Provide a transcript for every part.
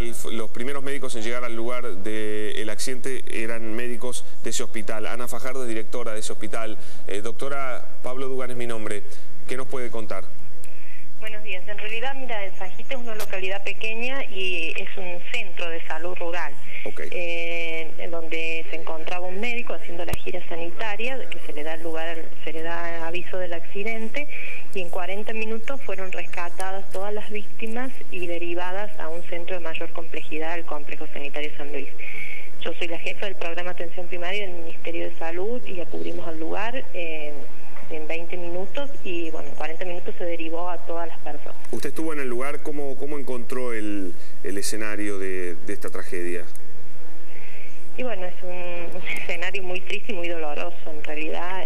hospital. Los primeros médicos en llegar al lugar del accidente eran médicos de ese hospital. Ana Fajardo es directora de ese hospital. Doctora, Pablo Dugan es mi nombre. ¿Qué nos puede contar? Buenos días. En realidad, mira, el Sajite es una localidad pequeña y es un centro de salud rural. Okay. En donde se encontraba un médico haciendo la gira sanitaria, que se le da aviso del accidente, y en 40 minutos fueron rescatadas todas las víctimas y derivadas a un centro de mayor complejidad, el Complejo Sanitario San Luis. Yo soy la jefa del programa de atención primaria del Ministerio de Salud y acudimos al lugar en 20 minutos y bueno, en 40 minutos se derivó a todas las personas. ¿Usted estuvo en el lugar? ¿Cómo encontró el escenario de esta tragedia? Y bueno, es un escenario muy triste y muy doloroso. En realidad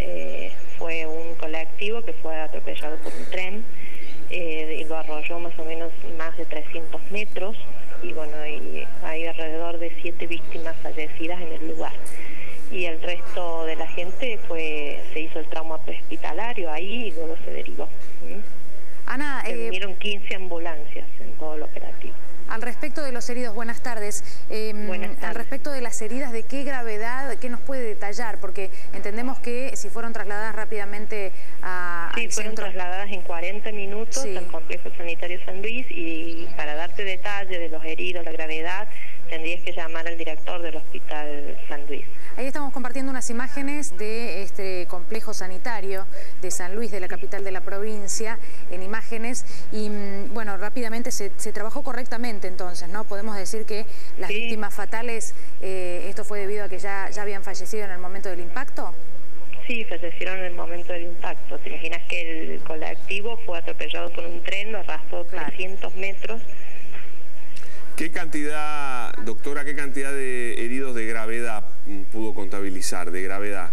fue un colectivo que fue atropellado por un tren y lo arrolló más o menos más de 300 metros y bueno, hay alrededor de 7 víctimas fallecidas en el lugar. Y el resto de la gente se hizo el trauma prehospitalario ahí y luego se derivó. Ana, vinieron 15 ambulancias en todo el operativo. Al respecto de los heridos, buenas tardes. Buenas tardes. Al respecto de las heridas, ¿de qué gravedad, qué nos puede detallar? Porque entendemos que si fueron trasladadas rápidamente Sí, fueron trasladadas en 40 minutos al Complejo Sanitario San Luis y para darte detalle de los heridos, la gravedad, tendrías que llamar al director del Hospital San Luis. Ahí estamos compartiendo unas imágenes de este complejo sanitario de San Luis, de la capital de la provincia, en imágenes. Y bueno, rápidamente se trabajó correctamente entonces, ¿no? Podemos decir que las víctimas fatales, esto fue debido a que ya habían fallecido en el momento del impacto. Sí, fallecieron en el momento del impacto. Te imaginas que el colectivo fue atropellado por un tren, lo arrastró 300 metros. ¿Qué cantidad, doctora, qué cantidad de heridos de gravedad pudo contabilizar, de gravedad?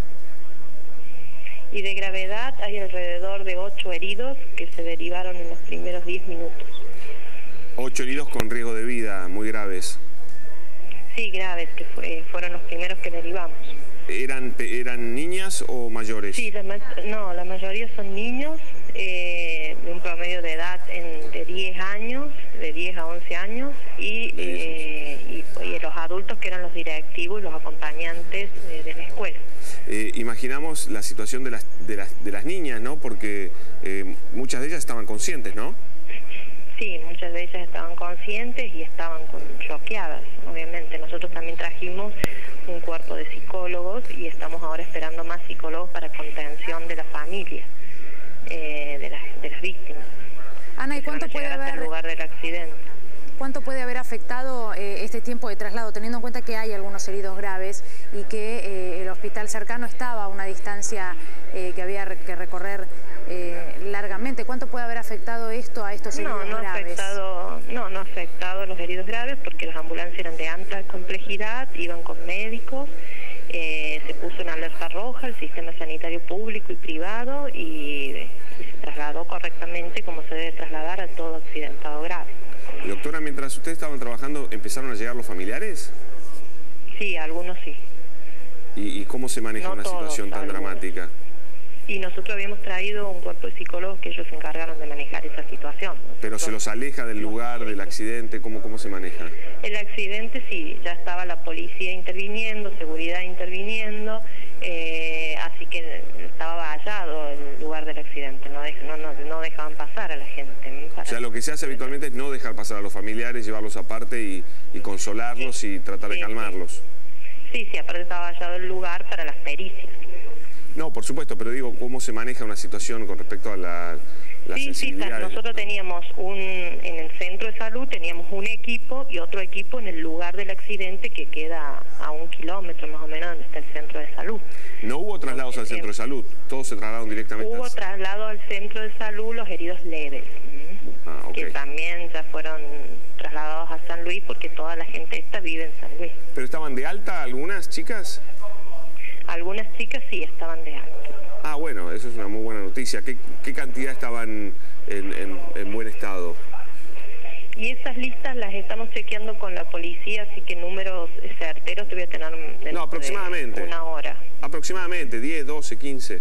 Y de gravedad hay alrededor de 8 heridos que se derivaron en los primeros 10 minutos. 8 heridos con riesgo de vida, muy graves. Sí, graves, que fueron los primeros que derivamos. ¿Eran niñas o mayores? Sí, la mayoría son niños, de un promedio de edad de 10 años, de 10 a 11 años, y los adultos que eran los directivos y los acompañantes de la escuela. Imaginamos la situación de las niñas, ¿no? Porque muchas de ellas estaban conscientes, ¿no? Sí, muchas de ellas estaban conscientes y estaban choqueadas, obviamente. Nosotros también trajimos un cuerpo de psicólogos y estamos ahora esperando más psicólogos para contención de la familia, de las víctimas. Ana, ¿y cuánto puede haber, el lugar del accidente? ¿Cuánto puede haber afectado este tiempo de traslado, teniendo en cuenta que hay algunos heridos graves y que el hospital cercano estaba a una distancia que había que recorrer largamente? ¿Cuánto puede haber afectado esto a estos heridos graves? No ha afectado a los heridos graves porque las ambulancias eran de alta complejidad, iban con médicos, se puso en alerta roja el sistema sanitario público y privado y se trasladó correctamente como se debe trasladar a todo accidentado grave. Doctora, mientras ustedes estaban trabajando, ¿empezaron a llegar los familiares? Sí, algunos sí. ¿Y cómo se maneja una situación tan dramática? Y nosotros habíamos traído un cuerpo de psicólogos que ellos se encargaron de manejar esa situación. ¿Pero se los aleja del lugar, del accidente? ¿Cómo se maneja? El accidente sí, ya estaba la policía interviniendo, seguridad interviniendo, así que estaba vallado el lugar del accidente, no dejaban pasar a la gente. O sea, lo que se hace habitualmente es no dejar pasar a los familiares, llevarlos aparte y consolarlos y tratar de calmarlos. Sí, aparte estaba vallado el lugar para las pericias. No, por supuesto, pero digo, ¿cómo se maneja una situación con respecto a la sensibilidad? Sí, nosotros teníamos en el centro de salud teníamos un equipo y otro equipo en el lugar del accidente que queda a 1 kilómetro más o menos donde está el centro de salud. ¿No hubo traslados al centro de salud? ¿Todos se trasladaron directamente? Hubo traslado al centro de salud los heridos leves, que también ya fueron trasladados a San Luis porque toda la gente esta vive en San Luis. ¿Pero estaban de alta algunas chicas? Algunas chicas sí estaban de alta. Ah, bueno, eso es una muy buena noticia. ¿Qué cantidad estaban en buen estado? Y esas listas las estamos chequeando con la policía, así que números certeros te voy a tener aproximadamente. De una hora. Aproximadamente, 10, 12, 15.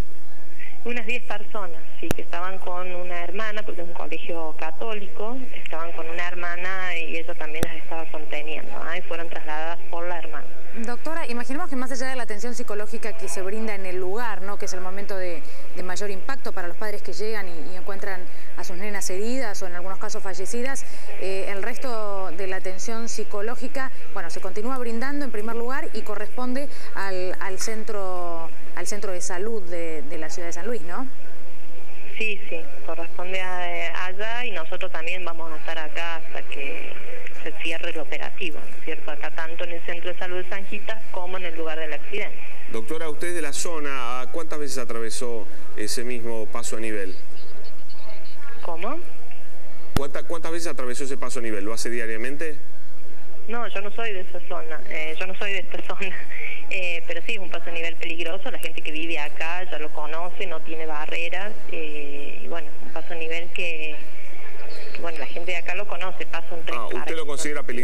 Unas 10 personas, sí, que estaban con una hermana, porque es un colegio católico, estaban con una hermana y ella también las estaba conteniendo. psicológica que se brinda en el lugar, ¿no? Que es el momento de mayor impacto para los padres que llegan y encuentran a sus nenas heridas o en algunos casos fallecidas. El resto de la atención psicológica, bueno, se continúa brindando en primer lugar y corresponde al centro de salud de la ciudad de San Luis, ¿no? Sí, corresponde allá y nosotros también vamos a estar acá hasta que se cierre el operativo, ¿no es cierto? Acá tanto en el Centro de Salud de San Gita como en el lugar del accidente. Doctora, usted de la zona, ¿cuántas veces atravesó ese mismo paso a nivel? ¿Cómo? ¿Cuántas veces atravesó ese paso a nivel? ¿Lo hace diariamente? No, yo no soy de esa zona, yo no soy de esta zona, pero sí, es un paso a nivel peligroso, la gente que vive acá ya lo conoce, no tiene barreras, y bueno, un paso a nivel que bueno, la gente de acá lo conoce, pasa un tren. ¿Usted lo considera peligroso?